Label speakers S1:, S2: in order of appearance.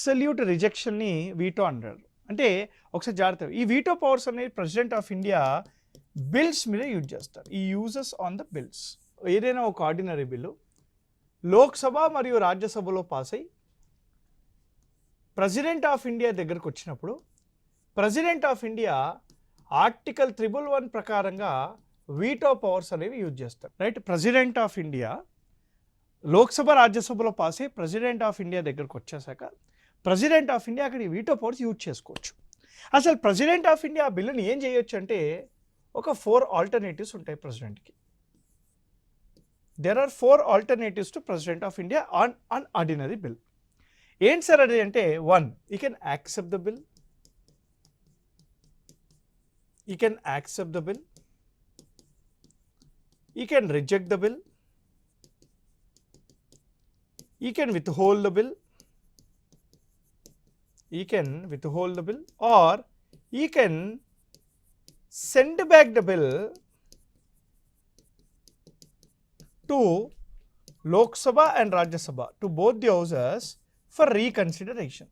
S1: Absolute రిజెక్షన్ని veto అంటారు. అంటే ఒకసారి జాగ్రత్త, ఈ వీటో పవర్స్ అనేది ప్రెసిడెంట్ ఆఫ్ ఇండియా బిల్స్ మీద యూజ్ చేస్తారు. ఈ యూజెస్ ఆన్ ద బిల్స్, ఏదైనా ఒక ఆర్డినరీ బిల్లు లోక్సభ మరియు రాజ్యసభలో పాస్ అయ్యి ప్రెసిడెంట్ ఆఫ్ ఇండియా దగ్గరకు వచ్చినప్పుడు ప్రెసిడెంట్ ఆఫ్ ఇండియా ఆర్టికల్ 111 ప్రకారంగా వీటో పవర్స్ అనేవి యూజ్ చేస్తారు. Right, president of India Lok Sabha రాజ్యసభలో పాస్ అయ్యి ప్రెసిడెంట్ ఆఫ్ ఇండియా దగ్గరకు వచ్చేసాక ప్రెసిడెంట్ ఆఫ్ ఇండియా అక్కడ వీటో పవర్స్ యూజ్ చేసుకోవచ్చు. అసలు ప్రెసిడెంట్ ఆఫ్ ఇండియా ఆ బిల్లుని ఏం చేయొచ్చు అంటే ఒక 4 ఆల్టర్నేటివ్స్ ఉంటాయి ప్రెసిడెంట్కి. There are 4 alternatives to president of India on ordinary bill. ఏంటి సార్ అది అంటే, 1, you can accept the bill, you can accept the bill, you can reject the bill, you can withhold the bill, you can withhold the bill, or you can send back the bill to Lok Sabha and Rajya Sabha, to both the houses for reconsideration.